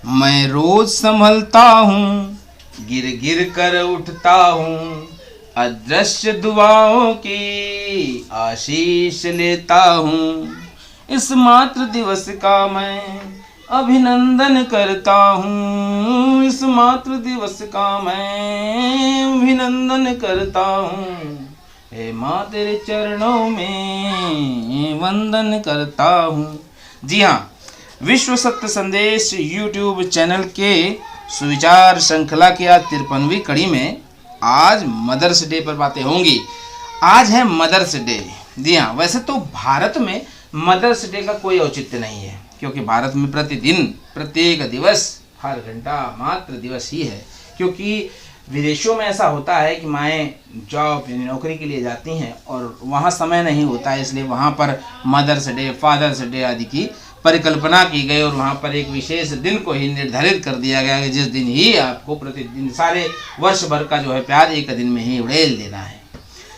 मैं रोज संभलता हूँ, गिर गिर कर उठता हूँ, अदृश्य दुआओं की आशीष लेता हूँ। इस मातृ दिवस का मैं अभिनंदन करता हूँ, इस मातृ दिवस का मैं अभिनंदन करता हूँ। हे माँ तेरे चरणों में वंदन करता हूँ। जी हाँ, विश्व सत्य संदेश यूट्यूब चैनल के सुविचार श्रृंखला की आज 53वीं कड़ी में आज मदर्स डे पर बातें होंगी। आज है मदर्स डे। जी हाँ, वैसे तो भारत में मदर्स डे का कोई औचित्य नहीं है, क्योंकि भारत में प्रतिदिन प्रत्येक दिवस हर घंटा मात्र दिवस ही है। क्योंकि विदेशों में ऐसा होता है कि माएँ जॉब यानी नौकरी के लिए जाती हैं और वहाँ समय नहीं होता है, इसलिए वहाँ पर मदर्स डे, फादर्स डे आदि की परिकल्पना की गई और वहाँ पर एक विशेष दिन को ही निर्धारित कर दिया गया कि जिस दिन ही आपको प्रतिदिन सारे वर्ष भर का जो है प्यार एक दिन में ही उड़ेल देना है।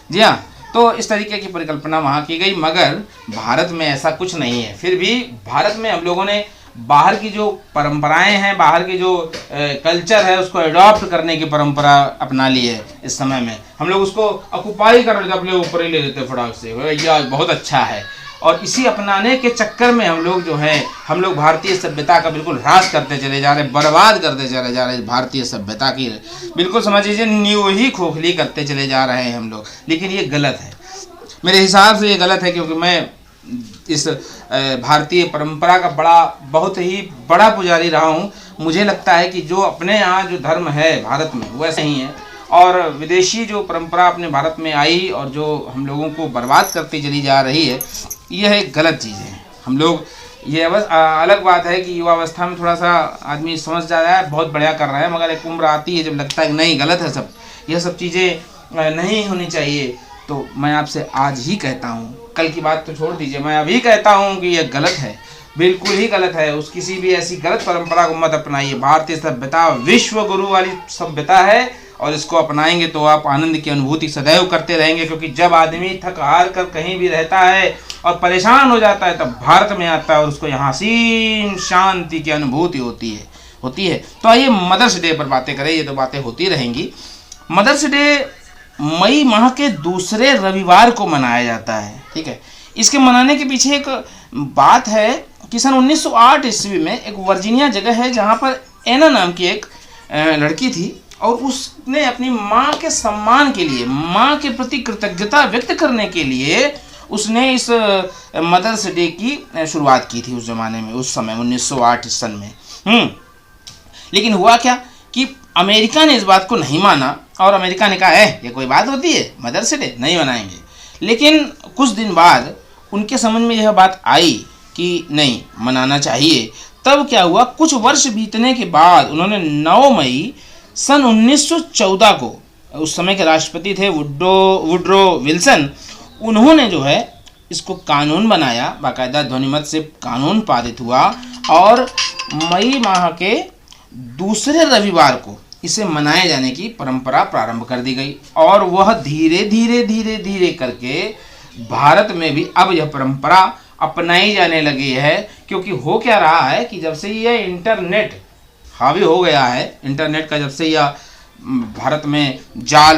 जी हाँ, तो इस तरीके की परिकल्पना वहाँ की गई, मगर भारत में ऐसा कुछ नहीं है। फिर भी भारत में हम लोगों ने बाहर की जो परंपराएं हैं, बाहर की जो कल्चर है, उसको अडॉप्ट करने की परंपरा अपना ली है। इस समय में हम लोग उसको ऑक्युपाई कर लेते, अपने ऊपर ही ले लेते फटाक से, भैया बहुत अच्छा है। और इसी अपनाने के चक्कर में हम लोग भारतीय सभ्यता का बिल्कुल ह्रास करते चले जा रहे हैं, बर्बाद करते चले जा रहे हैं। भारतीय सभ्यता की बिल्कुल समझ लीजिए नींव ही खोखली करते चले जा रहे हैं हम लोग। लेकिन ये गलत है, मेरे हिसाब से ये गलत है, क्योंकि मैं इस भारतीय परंपरा का बहुत ही बड़ा पुजारी रहा हूँ। मुझे लगता है कि जो अपने यहाँ जो धर्म है भारत में वैसे ही है, और विदेशी जो परंपरा अपने भारत में आई और जो हम लोगों को बर्बाद करती चली जा रही है, यह एक गलत चीज़ है। हम लोग ये अलग बात है कि युवावस्था में थोड़ा सा आदमी समझ जा रहा है, बहुत बढ़िया कर रहा है, मगर एक उम्र आती है जब लगता है कि नहीं गलत है, यह सब चीज़ें नहीं होनी चाहिए। तो मैं आपसे आज ही कहता हूँ, कल की बात तो छोड़ दीजिए, मैं अभी कहता हूँ कि यह गलत है, बिल्कुल ही गलत है। उस किसी भी ऐसी गलत परंपरा को मत अपनाइए। भारतीय सभ्यता विश्व गुरु वाली सभ्यता है और इसको अपनाएंगे तो आप आनंद की अनुभूति सदैव करते रहेंगे। क्योंकि जब आदमी थक हार कर कहीं भी रहता है और परेशान हो जाता है, तब भारत में आता है और उसको यहाँ सीन शांति की अनुभूति होती है। तो आइए मदर्स डे पर बातें करें, ये तो बातें होती रहेंगी। मदर्स डे मई माह के दूसरे रविवार को मनाया जाता है, ठीक है। इसके मनाने के पीछे एक बात है कि सन 1908 ईस्वी में एक वर्जीनिया जगह है जहाँ पर एना नाम की एक लड़की थी, और उसने अपनी माँ के सम्मान के लिए, माँ के प्रति कृतज्ञता व्यक्त करने के लिए उसने इस मदर्स डे की शुरुआत की थी उस ज़माने में, उस समय 1908 सन में। लेकिन हुआ क्या कि अमेरिका ने इस बात को नहीं माना और अमेरिका ने कहा है ये कोई बात होती है, मदर्स डे नहीं मनाएंगे। लेकिन कुछ दिन बाद उनके समझ में यह बात आई कि नहीं मनाना चाहिए। तब क्या हुआ, कुछ वर्ष बीतने के बाद उन्होंने 9 मई सन 1914 को, उस समय के राष्ट्रपति थे वुड्रो विल्सन, उन्होंने जो है इसको कानून बनाया, बाकायदा ध्वनिमत से कानून पारित हुआ और मई माह के दूसरे रविवार को इसे मनाए जाने की परंपरा प्रारंभ कर दी गई। और वह धीरे धीरे करके भारत में भी अब यह परंपरा अपनाई जाने लगी है। क्योंकि हो क्या रहा है कि जब से यह इंटरनेट हावी हो गया है, इंटरनेट का जब से यह भारत में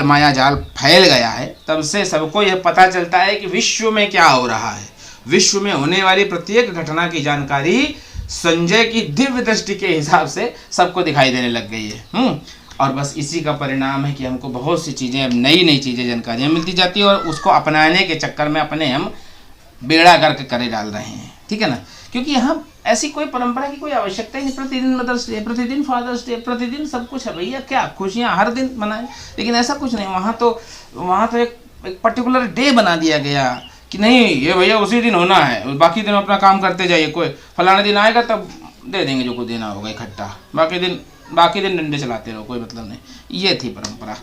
माया जाल फैल गया है, तब से सबको यह पता चलता है कि विश्व में क्या हो रहा है। विश्व में होने वाली प्रत्येक घटना की जानकारी संजय की दिव्य दृष्टि के हिसाब से सबको दिखाई देने लग गई है। और बस इसी का परिणाम है कि हमको बहुत सी चीज़ें, अब नई चीज़ें, जानकारियाँ मिलती जाती है और उसको अपनाने के चक्कर में अपने हम बेड़ा करके करे डाल रहे हैं, ठीक है ना। क्योंकि यहाँ ऐसी कोई परंपरा की कोई आवश्यकता ही नहीं। प्रतिदिन मदर्स डे, प्रतिदिन फादर्स डे, प्रतिदिन सब कुछ है भैया, क्या खुशियाँ हर दिन मनाएं। लेकिन ऐसा कुछ नहीं, वहाँ तो एक पर्टिकुलर डे बना दिया गया कि नहीं ये भैया उसी दिन होना है, बाकी दिन अपना काम करते जाइए, कोई फलाने दिन आएगा तब दे देंगे जो कुछ देना होगा इकट्ठा, बाकी दिन डंडे चलाते रहो, कोई मतलब नहीं। ये थी परंपरा।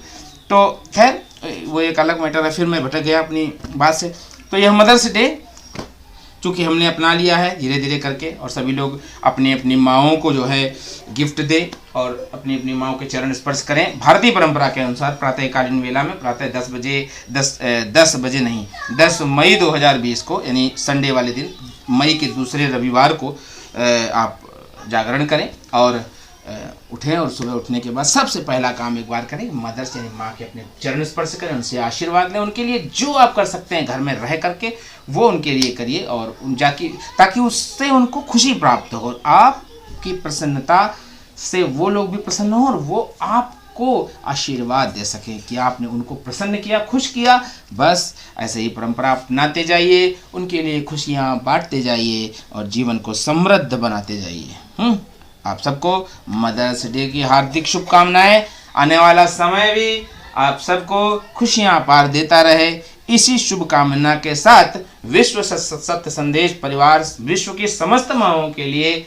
तो खैर वो एक अलग मैटर है, फिर मैं भटक गया अपनी बात से। तो यह मदर्स डे चूँकि हमने अपना लिया है धीरे धीरे करके, और सभी लोग अपनी अपनी माँओं को जो है गिफ्ट दें और अपनी अपनी माँओं के चरण स्पर्श करें। भारतीय परंपरा के अनुसार प्रातःकालीन वेला में प्रातः 10 मई 2020 को, यानी संडे वाले दिन, मई के दूसरे रविवार को आप जागरण करें और उठें और सुबह उठने के बाद सबसे पहला काम एक बार करें, मदर्स यानी माँ के अपने चरण स्पर्श करें, उनसे आशीर्वाद लें। उनके लिए जो आप कर सकते हैं घर में रह करके वो उनके लिए करिए, और ताकि उससे उनको खुशी प्राप्त हो, और आपकी प्रसन्नता से वो लोग भी प्रसन्न हो और वो आपको आशीर्वाद दे सकें कि आपने उनको प्रसन्न किया, खुश किया। बस ऐसे ही परंपरा अपनाते जाइए, उनके लिए खुशियाँ बांटते जाइए और जीवन को समृद्ध बनाते जाइए। आप सबको मदर्स डे की हार्दिक शुभकामनाएं। आने वाला समय भी आप सबको खुशियां पार देता रहे। इसी शुभकामना के साथ विश्व सत्य संदेश परिवार विश्व की समस्त माँओं के लिए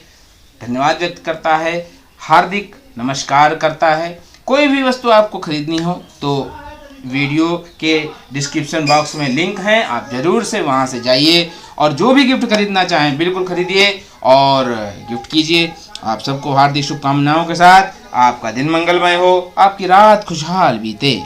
धन्यवाद व्यक्त करता है, हार्दिक नमस्कार करता है। कोई भी वस्तु आपको खरीदनी हो तो वीडियो के डिस्क्रिप्शन बॉक्स में लिंक है, आप ज़रूर से वहां से जाइए और जो भी गिफ्ट खरीदना चाहें बिल्कुल खरीदिए और गिफ्ट कीजिए। आप सबको हार्दिक शुभकामनाओं के साथ आपका दिन मंगलमय हो, आपकी रात खुशहाल बीते।